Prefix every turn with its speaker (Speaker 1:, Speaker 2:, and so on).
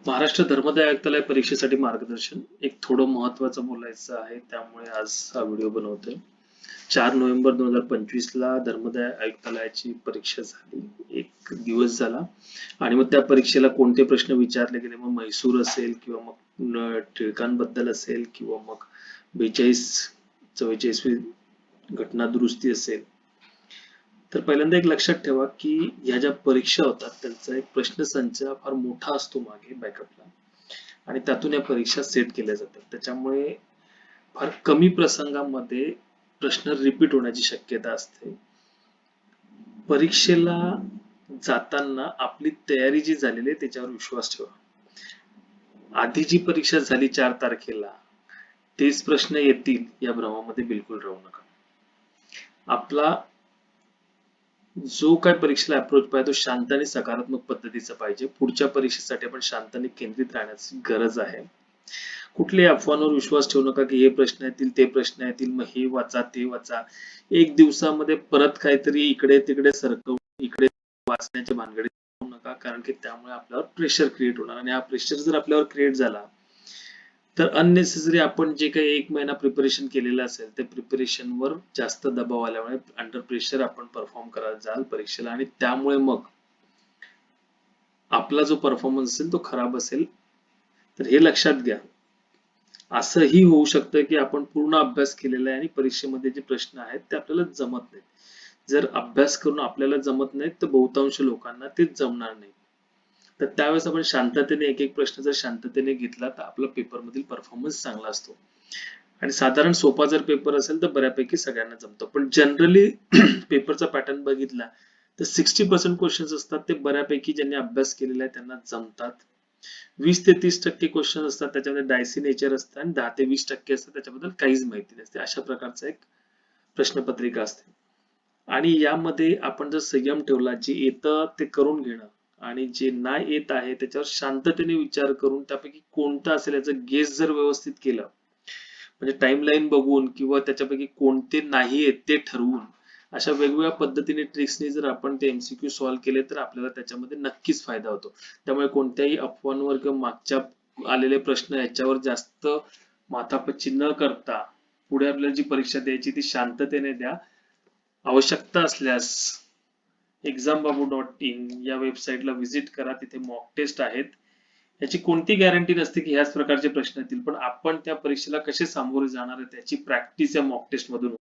Speaker 1: महाराष्ट्र धर्मदाय आयुक्तालय परीक्षेसाठी मार्गदर्शन एक थोडं महत्वाचं बोलायचं आहे, त्यामुळे आज हा व्हिडिओ बनवतोय. 4 नोव्हेंबर 2025 ला धर्मदाय आयुक्तालयाची परीक्षा झाली. एक दिवस झाला आणि मग त्या परीक्षेला कोणते प्रश्न विचारले गेले, मग म्हैसूर असेल किंवा मग टिळकांबद्दल असेल किंवा मग 42-44वी घटना दुरुस्ती असेल. तर पहिल्यांदा एक लक्षात ठेवा की ह्या ज्या परीक्षा होतात त्यांचा एक प्रश्नसंच फार मोठा असतो मागे बॅकअपला, आणि त्यातून या परीक्षा सेट केल्या जातात. त्याच्यामुळे फार कमी प्रसंगामध्ये प्रश्न रिपीट होण्याची शक्यता असते. परीक्षेला जाताना आपली तयारी जी झालेली आहे त्याच्यावर विश्वास ठेवा. आधी जी परीक्षा झाली 4 तारखेला तेच प्रश्न येतील या भ्रमामध्ये बिलकुल राहू नका. आपला जो काय परीक्षेला अप्रोच पाहिजे तो शांत आणि सकारात्मक पद्धतीचा पाहिजे. पुढच्या परीक्षेसाठी आपण शांत आणि केंद्रित राहण्याची गरज आहे. कुठल्याही अफवांवर विश्वास ठेवू नका की हे प्रश्न येतील ते प्रश्न येतील मग हे वाचा ते वाचा. एक दिवसामध्ये परत काहीतरी इकडे तिकडे सरकवून इकडे वाचण्याच्या भानगडीत होऊ नका, कारण की त्यामुळे आपल्यावर प्रेशर क्रिएट होणार, आणि हा प्रेशर जर आपल्यावर क्रिएट झाला तर अननेसेसरी आपण जे काही 1 महिना प्रिपरेशन केलेलं असेल त्या प्रिपरेशनवर जास्त दबाव आल्यामुळे अंडर प्रेशर आपण परफॉर्म करायला जाल परीक्षेला, आणि त्यामुळे मग आपला जो परफॉर्मन्स असेल तो खराब असेल. तर हे लक्षात घ्या. असंही होऊ शकतं की आपण पूर्ण अभ्यास केलेला आहे आणि परीक्षेमध्ये जे प्रश्न आहेत ते आपल्याला जमत नाहीत. जर अभ्यास करून आपल्याला जमत नाहीत तर बहुतांश लोकांना ते जमणार नाही. तर त्यावेळेस आपण शांततेने एक एक प्रश्न जर शांततेने घेतला तर आपला पेपर मधील परफॉर्मन्स चांगला असतो. आणि साधारण सोपा जर पेपर असेल तर बऱ्यापैकी सगळ्यांना जमतो. पण जनरली पेपरचा पॅटर्न बघितला तर 60% क्वेश्चन्स असतात ते बऱ्यापैकी ज्यांनी अभ्यास केलेला आहे त्यांना जमतात. 20 ते 30% क्वेश्चन असतात त्याच्यामध्ये डायसी नेचर असतं, आणि 10 ते 20% असतात त्याच्याबद्दल काहीच माहिती नसते. अशा प्रकारचा एक प्रश्नपत्रिका असते. आणि यामध्ये आपण जर संयम ठेवला, जे येतं ते करून घेणं आणि जे नाही येत आहे त्याच्यावर शांततेने विचार करून त्यापैकी कोणतं असेल याचं गेस जर व्यवस्थित केलं, म्हणजे टाइमलाईन बघून किंवा त्याच्यापैकी कोणते नाही आहेत ते ठरवून अशा वेगवेगळ्या पद्धतीने ट्रिक्सनी जर आपण ते एमसीक्यू सॉल्व्ह केले तर आपल्याला त्याच्यामध्ये नक्कीच फायदा होतो. त्यामुळे कोणत्याही अफवांवर किंवा मागच्या आलेले प्रश्न याच्यावर जास्त माथापच्ची न करता पुढे आपल्याला जी परीक्षा द्यायची ती शांततेने द्या. आवश्यकता असल्यास exambabu.in या वेबसाईटला व्हिजिट करा. तिथे मॉक टेस्ट आहेत. याची कोणती गॅरंटी नसते की ह्याच प्रकारचे प्रश्न येतील, पण आपण त्या परीक्षेला कसे सामोरे जाणार आहे त्याची प्रॅक्टिस या मॉक टेस्ट मधून